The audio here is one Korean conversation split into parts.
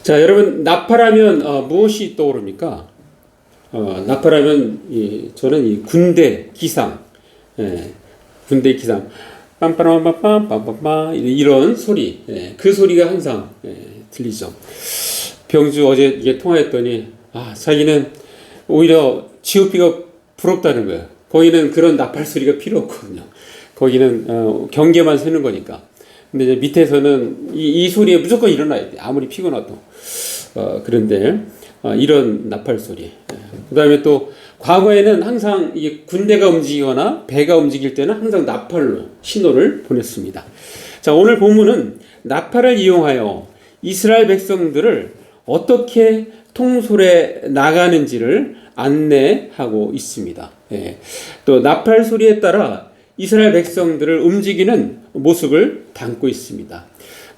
자, 여러분, 나팔하면 무엇이 떠오릅니까? 나팔하면 저는 이 군대 기상, 군대 기상, 빰빠라빰빰빰빰빰 이런 소리, 그 소리가 항상 들리죠. 병주 어제 이게 통화했더니 자기는 오히려 GOP가 부럽다는 거예요. 거기는 그런 나팔 소리가 필요 없거든요. 거기는 경계만 서는 거니까. 근데 이제 밑에서는 이 소리에 무조건 일어나야 돼. 아무리 피곤해도. 그런데 이런 나팔 소리. 그다음에 또 과거에는 항상 이게 군대가 움직이거나 배가 움직일 때는 항상 나팔로 신호를 보냈습니다. 자, 오늘 본문은 나팔을 이용하여 이스라엘 백성들을 어떻게 통솔해 나가는지를 안내하고 있습니다. 또 나팔 소리에 따라 이스라엘 백성들을 움직이는 모습을 담고 있습니다.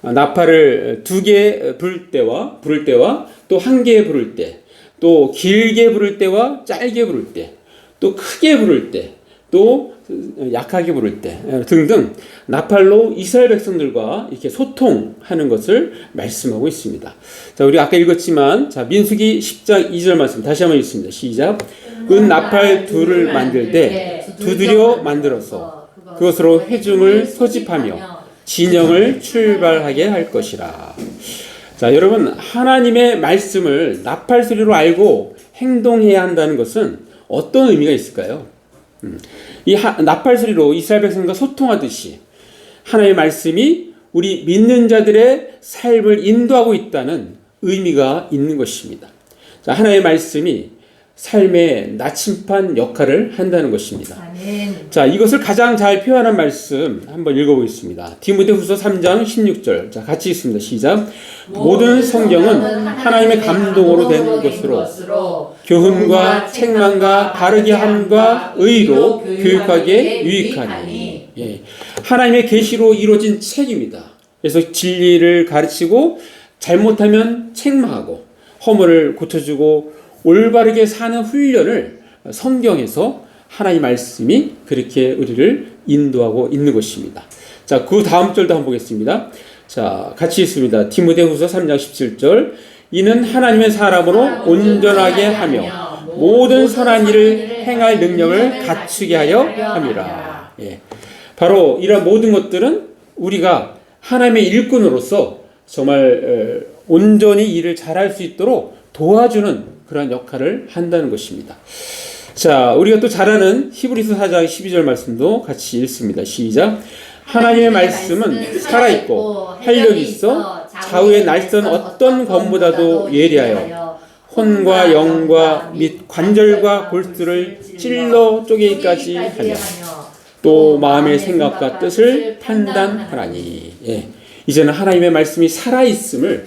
나팔을 2개 부를 때와 또 1개 부를 때, 또 길게 부를 때와 짧게 부를 때, 또 크게 부를 때, 또 약하게 부를 때 등등 나팔로 이스라엘 백성들과 이렇게 소통하는 것을 말씀하고 있습니다. 자, 우리 아까 읽었지만 민수기 10장 2절 말씀 다시 한번 읽습니다. 시작. 은 나팔 둘을 만들 때 두드려 만들어서 그것으로 회중을 소집하며 진영을 출발하게 할 것이라. 자, 여러분, 하나님의 말씀을 나팔 소리로 알고 행동해야 한다는 것은 어떤 의미가 있을까요? 이 나팔 소리로 이스라엘 백성과 소통하듯이 하나님의 말씀이 우리 믿는 자들의 삶을 인도하고 있다는 의미가 있는 것입니다. 자, 하나님의 말씀이 삶의 나침반 역할을 한다는 것입니다. 아멘. 자, 이것을 가장 잘 표현한 말씀 한번 읽어보겠습니다. 디모데후서 3장 16절. 자, 같이 읽습니다. 시작. 모든 성경은 하나님의 감동으로 된 것으로 교훈과 책망과 바르게 함과 의로 교육하기에 유익하니. 하나님의 계시로 이루어진 책입니다. 그래서 진리를 가르치고 잘못하면 책망하고 허물을 고쳐주고 올바르게 사는 훈련을 성경에서 하나님 말씀이 그렇게 우리를 인도하고 있는 것입니다. 자, 그 다음 절도 한번 보겠습니다. 자, 같이 읽습니다. 디모데후서 3장 17절. 이는 하나님의 사람으로 온전하게 하며 모든 선한 일을 행할 능력을 갖추게 하려 함이라. 바로 이런 모든 것들은 우리가 하나님의 일꾼으로서 정말 온전히 일을 잘할 수 있도록 도와주는 그런 역할을 한다는 것입니다. 자, 우리가 또 잘 아는 히브리서 4장 12절 말씀도 같이 읽습니다. 시작. 하나님의 말씀은 살아있고 활력이 있어 좌우의 날선 어떤 검보다도 예리하여 혼과 영과 및 관절과 골수를 찔러 쪼개기까지 하며 또 마음의 생각과 뜻을 판단하라니. 이제는 하나님의 말씀이 살아있음을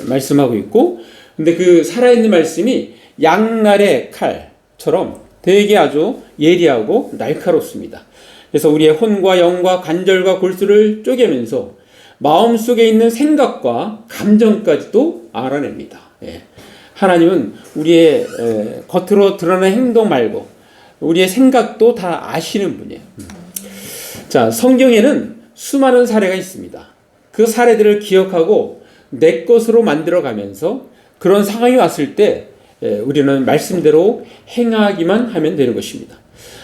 말씀하고 있고, 근데 그 살아있는 말씀이 양날의 칼처럼 되게 아주 예리하고 날카롭습니다. 그래서 우리의 혼과 영과 관절과 골수를 쪼개면서 마음속에 있는 생각과 감정까지도 알아냅니다. 하나님은 우리의 겉으로 드러나는 행동 말고 우리의 생각도 다 아시는 분이에요. 자, 성경에는 수많은 사례가 있습니다. 그 사례들을 기억하고 내 것으로 만들어가면서 그런 상황이 왔을 때 우리는 말씀대로 행하기만 하면 되는 것입니다.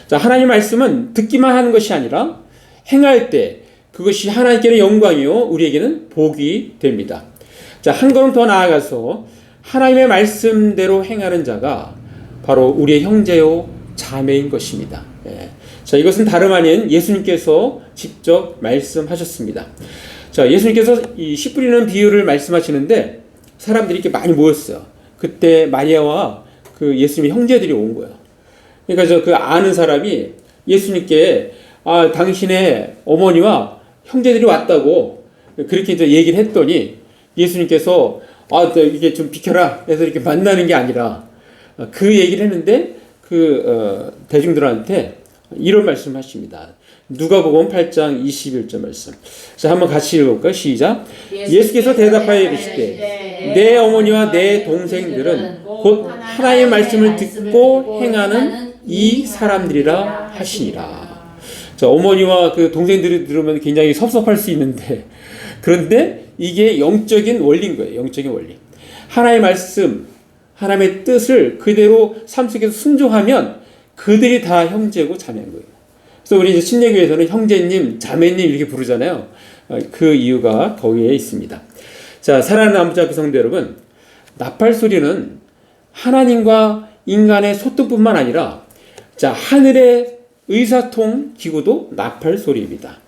자, 하나님의 말씀은 듣기만 하는 것이 아니라 행할 때 그것이 하나님께는 영광이요 우리에게는 복이 됩니다. 자, 한 걸음 더 나아가서 하나님의 말씀대로 행하는 자가 바로 우리의 형제요 자매인 것입니다. 자, 이것은 다름 아닌 예수님께서 직접 말씀하셨습니다. 자, 예수님께서 이 씨 뿌리는 비유를 말씀하시는데 사람들이 이렇게 많이 모였어요. 그때 마리아와 그 예수님의 형제들이 온 거예요. 그러니까 그 아는 사람이 예수님께 당신의 어머니와 형제들이 왔다고 그렇게 이제 얘기를 했더니 예수님께서 이게 좀 비켜라 해서 이렇게 만나는 게 아니라 그 얘기를 했는데 대중들한테 이런 말씀하십니다. 누가복음 8장 21절 말씀. 자, 한번 같이 읽어볼까요? 시작. 예수께서 대답하여 이르시되 내 어머니와 내 동생들은 곧 하나님의 말씀을 듣고 행하는 이 사람들이라 하시니라. 자, 어머니와 그 동생들이 들으면 굉장히 섭섭할 수 있는데 그런데 이게 영적인 원리인 거예요. 영적인 원리. 하나님의 말씀, 하나님의 뜻을 그대로 삶 속에서 순종하면 그들이 다 형제고 자매인 거예요. 그래서 우리 이제 신예교에서는 형제님, 자매님 이렇게 부르잖아요. 그 이유가 거기에 있습니다. 자, 사랑하는 남부자교 성도 여러분, 나팔 소리는 하나님과 인간의 소통뿐만 아니라 자, 하늘의 의사통 기구도 나팔 소리입니다.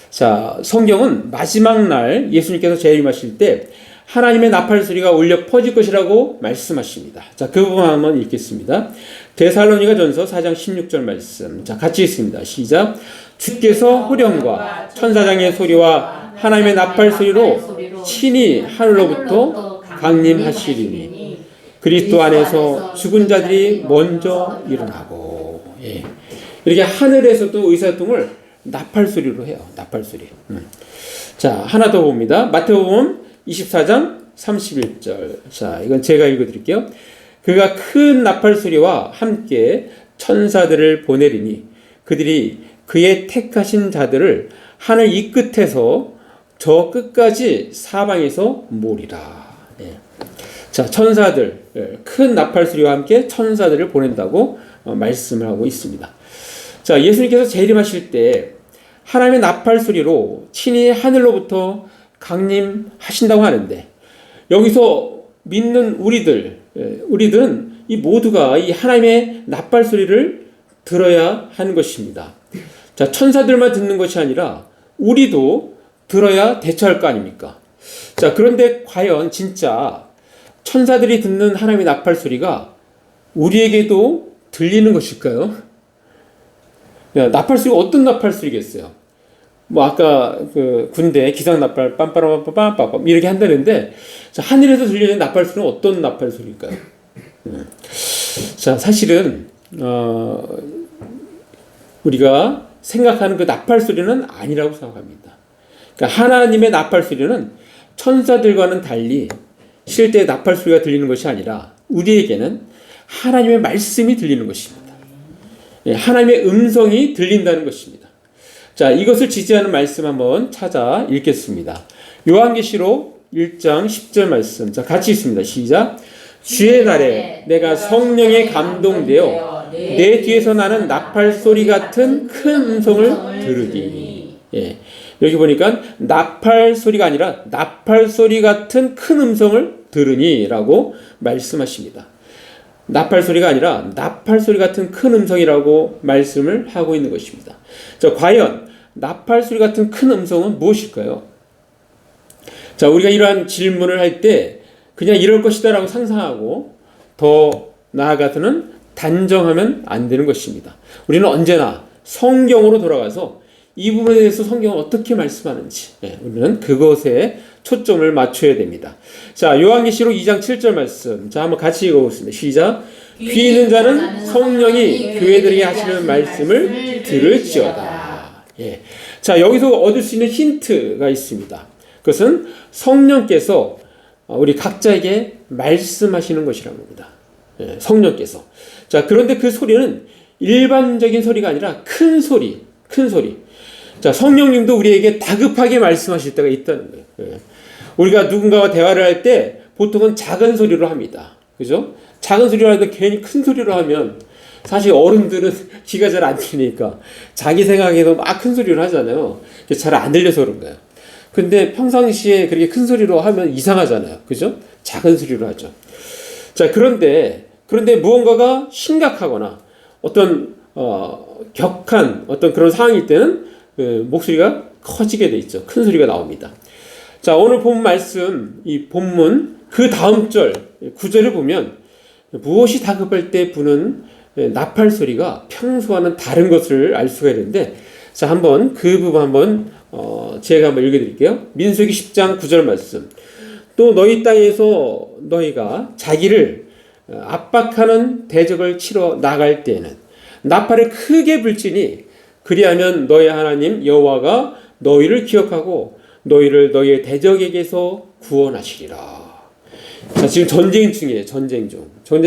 자, 성경은 마지막 날 예수님께서 재림하실 때 하나님의 나팔 소리가 울려 퍼질 것이라고 말씀하십니다. 자, 그 부분 한번 읽겠습니다. 데살로니가 전서 4장 16절 말씀. 자, 같이 읽습니다. 시작. 주께서 호령과 천사장의 소리와 하나님의 나팔 소리로 친히 하늘로부터 강림하시리니 그리스도 안에서 죽은 자들이 먼저 일어나고. 예. 이렇게 하늘에서도 의사통을 나팔 소리로 해요. 나팔 소리. 자, 하나 더 봅니다. 마태복음 24장 31절. 자, 이건 제가 읽어드릴게요. 그가 큰 나팔 소리와 함께 천사들을 보내리니 그들이 그의 택하신 자들을 하늘 이 끝에서 저 끝까지 사방에서 모으리라. 예. 자, 천사들, 큰 나팔 소리와 함께 천사들을 보낸다고 말씀을 하고 있습니다. 자, 예수님께서 재림하실 때 하나님의 나팔 소리로 친히 하늘로부터 강림하신다고 하는데 여기서 믿는 우리들은 이 모두가 이 하나님의 나팔 소리를 들어야 하는 것입니다. 자, 천사들만 듣는 것이 아니라 우리도 들어야 대처할 거 아닙니까? 자, 그런데 과연 진짜 천사들이 듣는 하나님의 나팔 소리가 우리에게도 들리는 것일까요? 나팔 소리가 어떤 나팔 소리겠어요? 뭐 아까 그 군대 기상 나팔 빰빠라빰빰빰빰 이렇게 한다는데 자, 하늘에서 들리는 나팔 소리는 어떤 나팔 소리일까요? 자, 사실은 우리가 생각하는 그 나팔 소리는 아니라고 생각합니다. 그러니까 하나님의 나팔 소리는 천사들과는 달리 실제 나팔 소리가 들리는 것이 아니라 우리에게는 하나님의 말씀이 들리는 것입니다. 하나님의 음성이 들린다는 것입니다. 자, 이것을 지지하는 말씀 한번 찾아 읽겠습니다. 요한계시록 1장 10절 말씀. 자, 같이 읽습니다. 시작. 주의 날에 내가 성령에 감동되어 내 뒤에서 나는 나팔 소리 같은 큰 음성을 들으니. 예. 여기 보니까 나팔 소리가 아니라 나팔 소리 같은 큰 음성을 들으니라고 말씀하십니다. 나팔 소리가 아니라 나팔 소리 같은 큰 음성이라고 말씀을 하고 있는 것입니다. 자, 과연 나팔 소리 같은 큰 음성은 무엇일까요? 자, 우리가 이러한 질문을 할 때 그냥 이럴 것이다 라고 상상하고 더 나아가서는 단정하면 안 되는 것입니다. 우리는 언제나 성경으로 돌아가서 이 부분에 대해서 성경은 어떻게 말씀하는지 우리는 그것에 초점을 맞춰야 됩니다. 자, 요한계시록 2장 7절 말씀. 자, 한번 같이 읽어보겠습니다. 시작. 귀 있는 자는 성령이 교회들에게 하시는 말씀을 들을지어다. 예. 자, 여기서 얻을 수 있는 힌트가 있습니다. 그것은 성령께서 우리 각자에게 말씀하시는 것이라는 겁니다. 예, 성령께서. 자, 그런데 그 소리는 일반적인 소리가 아니라 큰 소리. 자, 성령님도 우리에게 다급하게 말씀하실 때가 있다는 거예요. 예. 우리가 누군가와 대화를 할 때 보통은 작은 소리로 합니다. 그죠? 작은 소리로 하는데 괜히 큰 소리로 하면 사실 어른들은 귀가 잘 안 들리니까 자기 생각에도 막 큰 소리로 하잖아요. 잘 안 들려서 그런 거예요. 근데 평상시에 그렇게 큰 소리로 하면 이상하잖아요. 그죠? 작은 소리로 하죠. 자, 그런데 무언가가 심각하거나 어떤 격한 어떤 그런 상황일 때는 목소리가 커지게 돼 있죠. 큰 소리가 나옵니다. 자, 오늘 본 말씀, 이 본문 그 다음 절 9절을 보면 무엇이 다급할 때 부는 나팔 소리가 평소와는 다른 것을 알 수가 있는데, 자, 한번 그 부분 한번 제가 한번 읽어드릴게요. 민수기 10장 9절 말씀. 또 너희 땅에서 너희가 자기를 압박하는 대적을 치러 나갈 때에는 나팔을 크게 불지니 그리하면 너희 하나님 여호와가 너희를 기억하고 너희를 너희의 대적에게서 구원하시리라. 자, 지금 전쟁 중이에요. 전쟁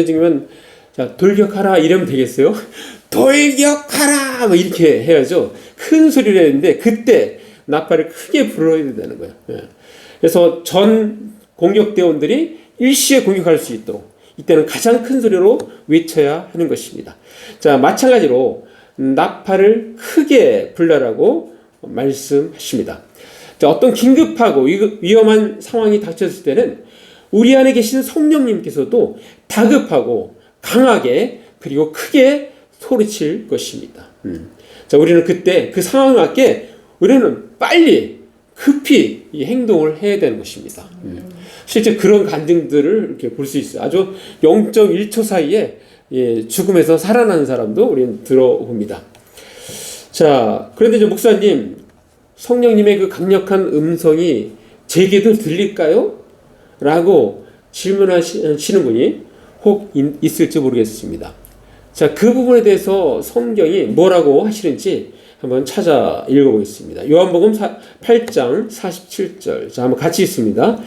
중이면 자, 돌격하라 이러면 되겠어요? 돌격하라 뭐 이렇게 해야죠. 큰 소리를 했는데 그때 나팔을 크게 불어야 된다는 거예요. 예. 그래서 전 공격대원들이 일시에 공격할 수 있도록 이때는 가장 큰 소리로 외쳐야 하는 것입니다. 자, 마찬가지로 나팔을 크게 불러라고 말씀하십니다. 자, 어떤 긴급하고 위험한 상황이 닥쳤을 때는 우리 안에 계신 성령님께서도 다급하고 강하게 그리고 크게 소리칠 것입니다. 자, 우리는 그때 그 상황에 맞게 우리는 빨리 급히 이 행동을 해야 되는 것입니다. 실제 그런 간증들을 이렇게 볼 수 있어요. 아주 0.1초 사이에 죽음에서 살아나는 사람도 우리는 들어봅니다. 자, 그런데 이제 목사님, 성령님의 그 강력한 음성이 제게도 들릴까요? 라고 질문하시는 분이 혹 있을지 모르겠습니다. 자, 그 부분에 대해서 성경이 뭐라고 하시는지 한번 찾아 읽어보겠습니다. 요한복음 8장 47절. 자, 한번 같이 읽습니다.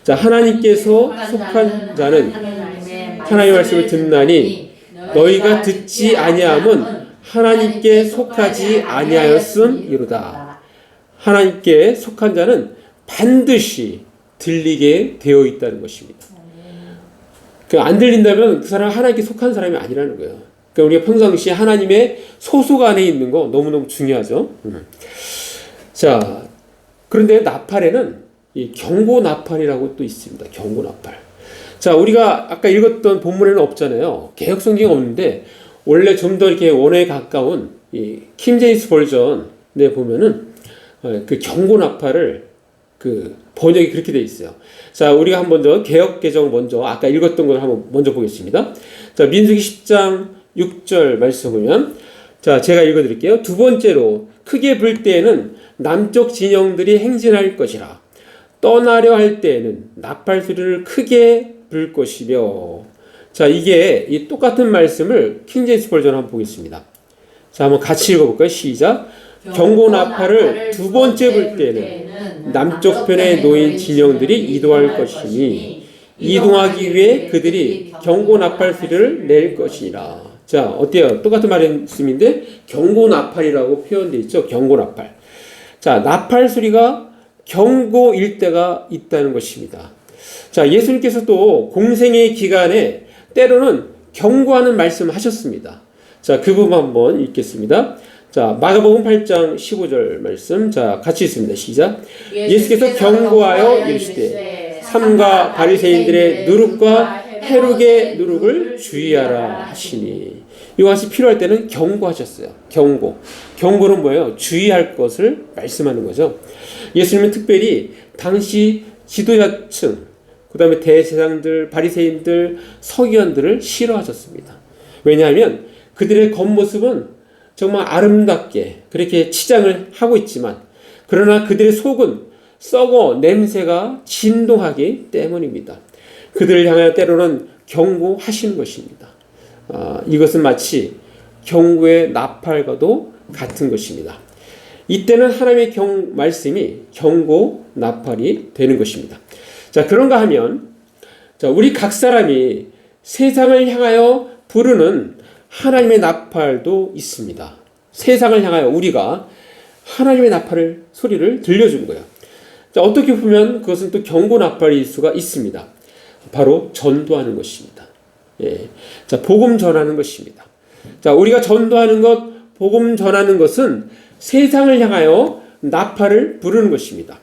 자, 하나님께서 속한 자는 하나님의 말씀을 듣나니 너희가 듣지 아니함은 하나님께 속하지 아니하였음이로다. 하나님께 속한 자는 반드시 들리게 되어 있다는 것입니다. 안 들린다면 그 사람은 하나님께 속한 사람이 아니라는 거예요. 그러니까 우리가 평상시에 하나님의 소속 안에 있는 거 너무너무 중요하죠. 자, 그런데 나팔에는 이 경고 나팔이라고 또 있습니다. 경고 나팔. 자, 우리가 아까 읽었던 본문에는 없잖아요. 개역 성경 없는데 원래 좀 더 이렇게 원어에 가까운 이 킹제임스 버전에 보면은 그 경고 나팔을 그 번역이 그렇게 돼 있어요. 자, 우리가 한번 더 개역 개정 먼저 아까 읽었던 걸 한번 먼저 보겠습니다. 자, 민수기 10장 6절 말씀 보면, 자, 제가 읽어드릴게요. 두 번째로 크게 불 때에는 남쪽 진영들이 행진할 것이라. 떠나려 할 때에는 나팔 소리를 크게 불 것이며. 자, 이게 이 똑같은 말씀을 킹제임스 버전 한번 보겠습니다. 자, 한번 같이 읽어볼까요? 시작. 경고 나팔을 두 번째 불 때에는 남쪽 편에 놓인 진영들이 이동할 것이니 이동하기 위해 그들이 경고 나팔 소리를 낼 것이니라. 자, 어때요? 똑같은 말씀인데 경고 나팔이라고 표현되어 있죠. 경고 나팔. 자, 나팔 소리가 경고일 때가 있다는 것입니다. 자, 예수님께서도 공생의 기간에 때로는 경고하는 말씀을 하셨습니다. 자, 그 부분 한번 읽겠습니다. 자, 마가복음 8장 15절 말씀. 자, 같이 읽습니다. 시작. 예수께서 경고하여 이르시되 삼가 바리새인들의 누룩과 헤롯의 누룩을 주의하라 하시니. 이것이 필요할 때는 경고하셨어요. 경고. 경고는 뭐예요? 주의할 것을 말씀하는 거죠. 예수님은 특별히 당시 지도자층, 그 다음에 대제사장들, 바리새인들, 서기관들을 싫어하셨습니다. 왜냐하면 그들의 겉모습은 정말 아름답게 그렇게 치장을 하고 있지만 그러나 그들의 속은 썩어 냄새가 진동하기 때문입니다. 그들을 향하여 때로는 경고하시는 것입니다. 이것은 마치 경고의 나팔과도 같은 것입니다. 이때는 하나님의 말씀이 경고 나팔이 되는 것입니다. 자, 그런가 하면, 자, 우리 각 사람이 세상을 향하여 부르는 하나님의 나팔도 있습니다. 세상을 향하여 우리가 하나님의 나팔을 소리를 들려주는 거예요. 자, 어떻게 보면 그것은 또 경고 나팔일 수가 있습니다. 바로 전도하는 것입니다. 예. 자, 복음 전하는 것입니다. 자, 우리가 전도하는 것, 복음 전하는 것은 세상을 향하여 나팔을 부르는 것입니다.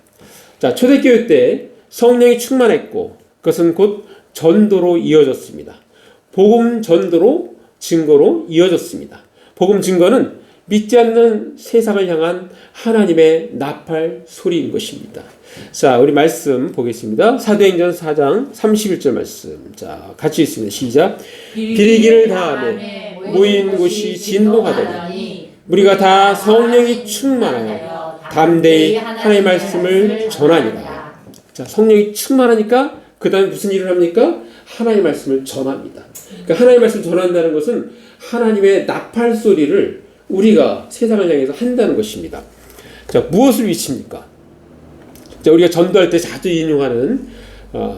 자, 초대교회 때 성령이 충만했고 그것은 곧 전도로 이어졌습니다. 복음 전도로 증거로 이어졌습니다. 복음 증거는 믿지 않는 세상을 향한 하나님의 나팔 소리인 것입니다. 자, 우리 말씀 보겠습니다. 사도행전 4장 31절 말씀. 자, 같이 읽습니다. 시작. 비리기를 다하며 모인 곳이 진동하더니 우리가 다 성령이 충만하여 담대히 하나님의 말씀을 전하니라. 자, 성령이 충만하니까 그 다음에 무슨 일을 합니까? 하나님의 말씀을 전합니다. 그러니까 하나님의 말씀을 전한다는 것은 하나님의 나팔 소리를 우리가 세상을 향해서 한다는 것입니다. 자, 무엇을 위칩니까? 자, 우리가 전도할 때 자주 인용하는,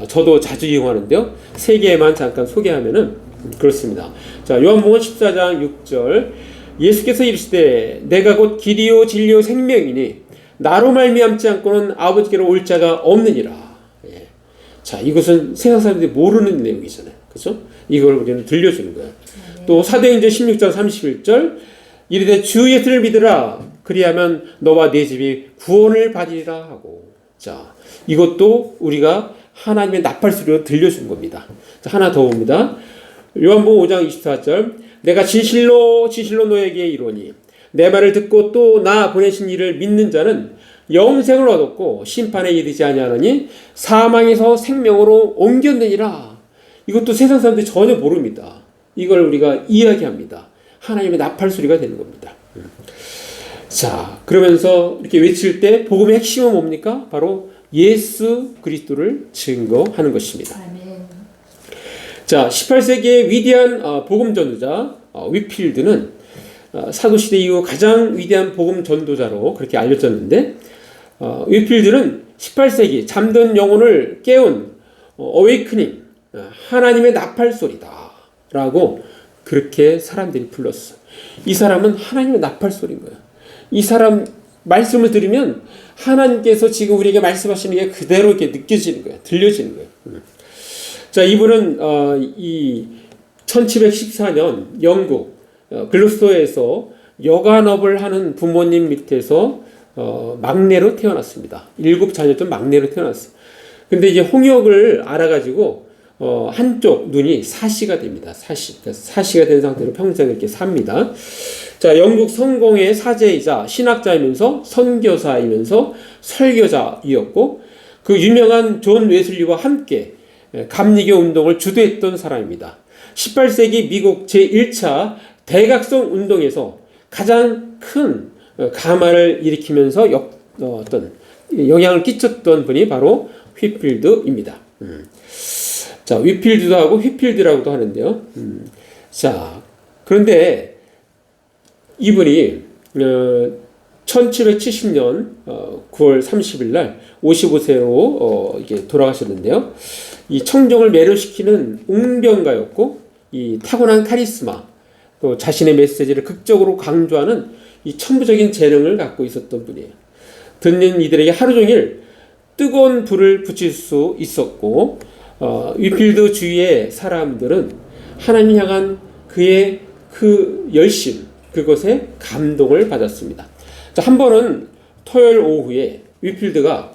저도 자주 이용하는데요. 세 개만 잠깐 소개하면은 그렇습니다. 자, 요한복음 14장 6절. 예수께서 이르시되 내가 곧 길이요 진리요 생명이니 나로 말미암지 않고는 아버지께로 올 자가 없느니라. 예. 자, 이것은 세상 사람들이 모르는 내용이잖아요. 그죠? 이걸 우리는 들려주는 거예요. 또 사도행전 16장 31절 이르되 주 예수를 믿으라 그리하면 너와 네 집이 구원을 받으리라 하고. 자, 이것도 우리가 하나님의 나팔소리로 들려준 겁니다. 자, 하나 더 봅니다. 요한복음 5장 24절 내가 진실로 너에게 이르노니 내 말을 듣고 또 나 보내신 이를 믿는 자는 영생을 얻었고 심판에 이르지 아니하느니 사망에서 생명으로 옮겼느니라. 이것도 세상 사람들이 전혀 모릅니다. 이걸 우리가 이야기합니다. 하나님의 나팔소리가 되는 겁니다. 자, 그러면서 이렇게 외칠 때 복음의 핵심은 뭡니까? 바로 예수 그리스도를 증거하는 것입니다. 자, 18세기의 위대한 복음 전도자 위필드는 사도시대 이후 가장 위대한 복음 전도자로 그렇게 알려졌는데, 위필드는 18세기 잠든 영혼을 깨운 어웨이크닝, 하나님의 나팔소리다 라고 그렇게 사람들이 불렀어. 이 사람은 하나님의 나팔소리인 거야. 이 사람 말씀을 들으면 하나님께서 지금 우리에게 말씀하시는 게 그대로 이렇게 느껴지는 거야. 들려지는 거야. 자, 이분은 이 1714년 영국 글로스터에서 여관업을 하는 부모님 밑에서 막내로 태어났습니다. 7자녀 막내로 태어났어요. 근데 이제 홍역을 알아가지고 한쪽 눈이 사시가 됩니다. 사시가 된 상태로 평생 이렇게 삽니다. 자, 영국 성공의 사제이자 신학자이면서 선교사이면서 설교자이었고 그 유명한 존 웨슬리와 함께 감리교 운동을 주도했던 사람입니다. 18세기 미국 제1차 대각성 운동에서 가장 큰 가마를 일으키면서 어떤 영향을 끼쳤던 분이 바로 휘필드입니다. 자, 위필드도 하고 휘필드라고도 하는데요. 자, 그런데 이분이 1770년 9월 30일 날 55세로 이게 돌아가셨는데요. 이 청정을 매료시키는 웅변가였고 이 타고난 카리스마 또 자신의 메시지를 극적으로 강조하는 이 천부적인 재능을 갖고 있었던 분이에요. 듣는 이들에게 하루 종일 뜨거운 불을 붙일 수 있었고 위필드 주위의 사람들은 하나님 향한 그의 그 열심 그것에 감동을 받았습니다. 자, 한 번은 토요일 오후에 위필드가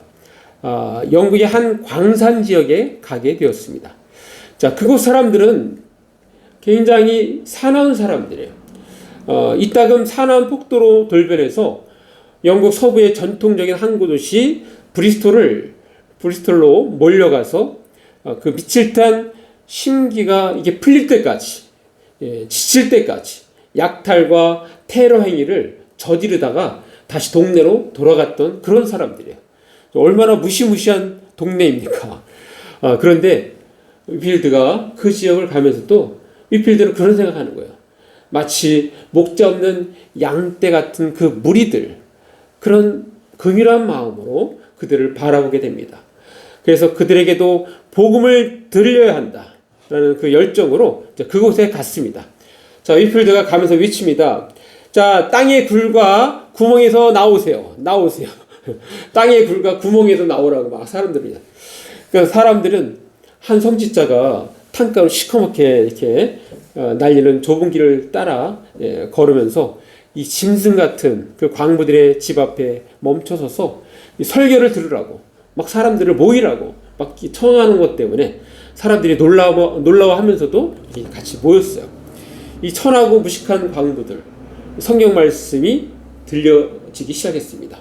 영국의 한 광산 지역에 가게 되었습니다. 자, 그곳 사람들은 굉장히 사나운 사람들이에요. 이따금 사나운 폭도로 돌변해서 영국 서부의 전통적인 항구 도시 브리스톨로 몰려가서 그 미칠 듯한 심기가 이게 풀릴 때까지, 지칠 때까지 약탈과 테러 행위를 저지르다가 다시 동네로 돌아갔던 그런 사람들이에요. 얼마나 무시무시한 동네입니까? 그런데 위필드가 그 지역을 가면서도 위필드는 그런 생각하는 거예요. 마치 목자 없는 양떼 같은 그 무리들, 그런 긍휼한 마음으로 그들을 바라보게 됩니다. 그래서 그들에게도 복음을 들려야 한다라는 그 열정으로 그곳에 갔습니다. 자, 위필드가 가면서 외칩니다. 자, 땅의 굴과 구멍에서 나오세요. 땅의 굴과 구멍에서 나오라고 막 사람들이. 그러니까 사람들은 한 성직자가 탄가로 시커멓게 이렇게 날리는 좁은 길을 따라 걸으면서 이 짐승 같은 그 광부들의 집 앞에 멈춰서서 설교를 들으라고 막 사람들을 모이라고 막 청하는 것 때문에 사람들이 놀라워하면서도 같이 모였어요. 이 천하고 무식한 광부들 성경 말씀이 들려지기 시작했습니다.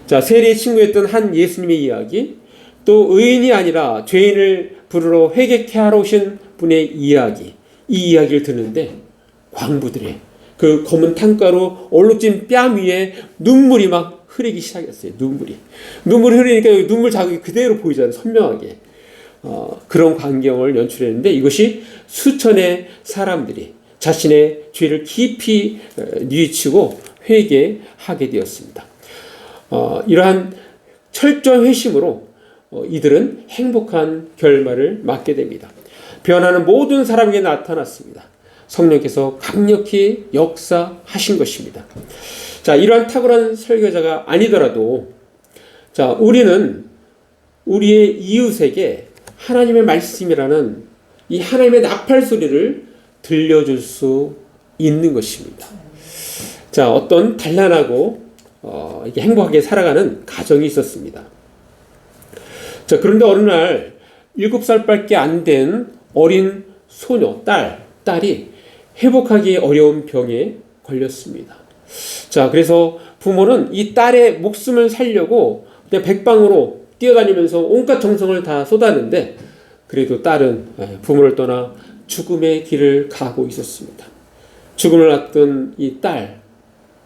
자, 세리의 친구였던 한 예수님의 이야기, 또 의인이 아니라 죄인을 부르러 회개케 하러 오신 분의 이야기, 이 이야기를 듣는데 광부들의 그 검은 탄가루 얼룩진 뺨 위에 눈물이 막 흐르기 시작했어요. 눈물이 흐르니까 여기 눈물 자국이 그대로 보이잖아요. 선명하게. 그런 광경을 연출했는데 이것이 수천의 사람들이 자신의 죄를 깊이 뉘우치고 회개하게 되었습니다. 이러한 철저한 회심으로 이들은 행복한 결말을 맞게 됩니다. 변화는 모든 사람에게 나타났습니다. 성령께서 강력히 역사하신 것입니다. 자, 이러한 탁월한 설교자가 아니더라도 자, 우리는 우리의 이웃에게 하나님의 말씀이라는 이 하나님의 나팔 소리를 들려줄 수 있는 것입니다. 자, 어떤 단란하고 이게 행복하게 살아가는 가정이 있었습니다. 자, 그런데 어느 날 7살밖에 안 된 어린 소녀, 딸이 회복하기 어려운 병에 걸렸습니다. 자, 그래서 부모는 이 딸의 목숨을 살려고 그냥 백방으로 뛰어다니면서 온갖 정성을 다 쏟았는데 그래도 딸은 부모를 떠나 죽음의 길을 가고 있었습니다. 죽음을 앞둔 이 딸,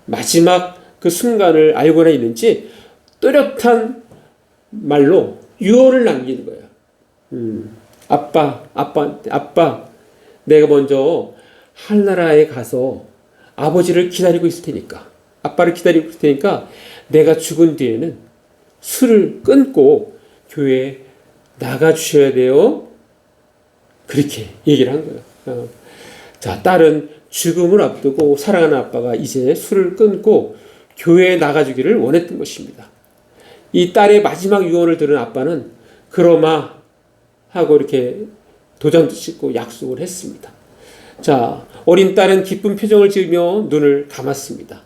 마지막 그 순간을 알고나 있는지 또렷한 말로 유언을 남기는 거예요. 아빠, 내가 먼저 하늘나라에 가서 아버지를 기다리고 있을 테니까, 아빠를 기다리고 있을 테니까 내가 죽은 뒤에는 술을 끊고 교회에 나가 주셔야 돼요. 그렇게 얘기를 한 거예요. 자, 딸은 죽음을 앞두고 사랑하는 아빠가 이제 술을 끊고 교회에 나가주기를 원했던 것입니다. 이 딸의 마지막 유언을 들은 아빠는 그러마 하고 이렇게 도장도 찍고 약속을 했습니다. 자, 어린 딸은 기쁜 표정을 지으며 눈을 감았습니다.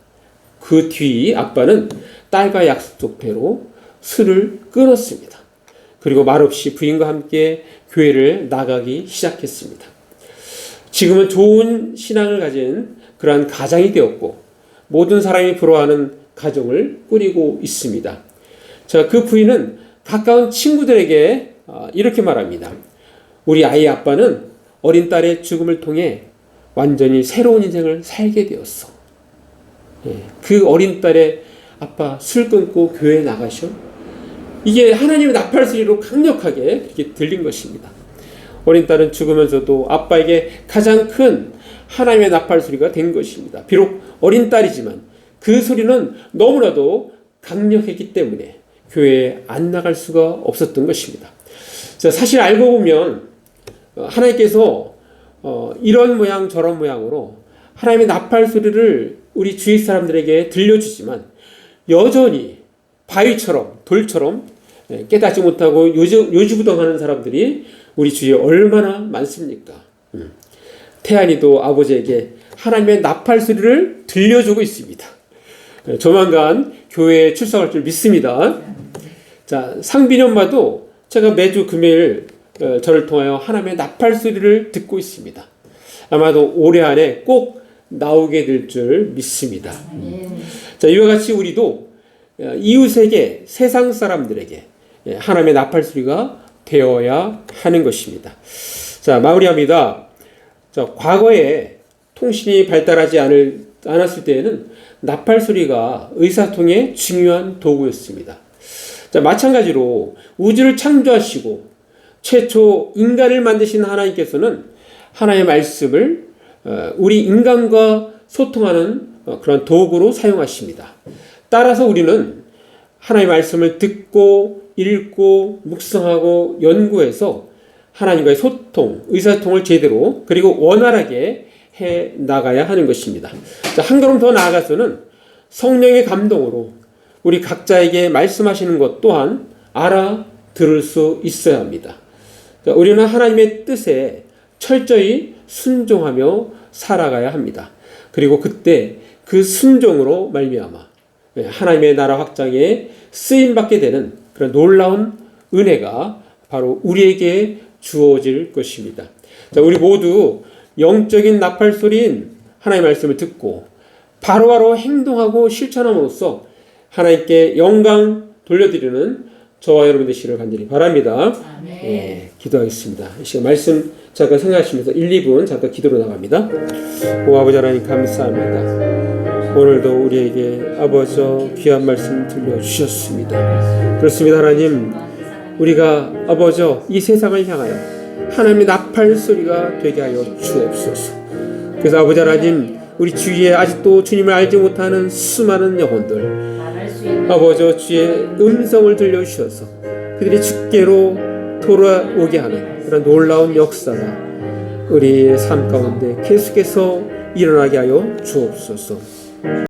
그 뒤 아빠는 딸과 약속대로 술을 끊었습니다. 그리고 말없이 부인과 함께 교회를 나가기 시작했습니다. 지금은 좋은 신앙을 가진 그러한 가장이 되었고 모든 사람이 부러워하는 가정을 꾸리고 있습니다. 자, 그 부인은 가까운 친구들에게 이렇게 말합니다. 우리 아이의 아빠는 어린 딸의 죽음을 통해 완전히 새로운 인생을 살게 되었어. 그 어린 딸의 아빠 술 끊고 교회에 나가셔. 이게 하나님의 나팔 소리로 강력하게 이렇게 들린 것입니다. 어린 딸은 죽으면서도 아빠에게 가장 큰 하나님의 나팔 소리가 된 것입니다. 비록 어린 딸이지만 그 소리는 너무나도 강력했기 때문에 교회에 안 나갈 수가 없었던 것입니다. 자, 사실 알고 보면 하나님께서 이런 모양 저런 모양으로 하나님의 나팔 소리를 우리 주위 사람들에게 들려주지만 여전히 바위처럼 돌처럼 깨닫지 못하고 요지부동하는 사람들이 우리 주위에 얼마나 많습니까? 태안이도 아버지에게 하나님의 나팔 소리를 들려주고 있습니다. 조만간 교회에 출석할 줄 믿습니다. 자, 상빈이 엄마도 제가 매주 금요일 저를 통하여 하나님의 나팔 소리를 듣고 있습니다. 아마도 올해 안에 꼭 나오게 될 줄 믿습니다. 자, 이와 같이 우리도 이웃에게, 세상 사람들에게 하나님의 나팔 소리가 되어야 하는 것입니다. 자, 마무리합니다. 자, 과거에 통신이 발달하지 않았을 때에는 나팔 소리가 의사소통의 중요한 도구였습니다. 자, 마찬가지로 우주를 창조하시고 최초 인간을 만드신 하나님께서는 하나님의 말씀을 우리 인간과 소통하는 그런 도구로 사용하십니다. 따라서 우리는 하나님의 말씀을 듣고 읽고 묵상하고 연구해서 하나님과의 소통, 의사소통을 제대로 그리고 원활하게 해 나가야 하는 것입니다. 자, 한 걸음 더 나아가서는 성령의 감동으로 우리 각자에게 말씀하시는 것 또한 알아들을 수 있어야 합니다. 자, 우리는 하나님의 뜻에 철저히 순종하며 살아가야 합니다. 그리고 그때 그 순종으로 말미암아 하나님의 나라 확장에 쓰임받게 되는 그런 놀라운 은혜가 바로 우리에게 주어질 것입니다. 자, 우리 모두 영적인 나팔 소리인 하나님의 말씀을 듣고 바로바로 행동하고 실천함으로써 하나님께 영광 돌려드리는 저와 여러분 되시기를 간절히 바랍니다. 기도하겠습니다. 이 시간 말씀 잠깐 생각하시면서 1, 2분 잠깐 기도로 나갑니다. 오 아버지 하나님 감사합니다. 오늘도 우리에게 아버지 귀한 말씀 들려주셨습니다. 그렇습니다. 하나님, 우리가 아버지 이 세상을 향하여 하나님의 나팔 소리가 되게 하여 주옵소서. 그래서 아버지 하나님, 우리 주위에 아직도 주님을 알지 못하는 수많은 영혼들 아버지 주의 음성을 들려주셔서 그들이 주께로 돌아오게 하는 그런 놀라운 역사가 우리의 삶 가운데 계속해서 일어나게 하여 주옵소서.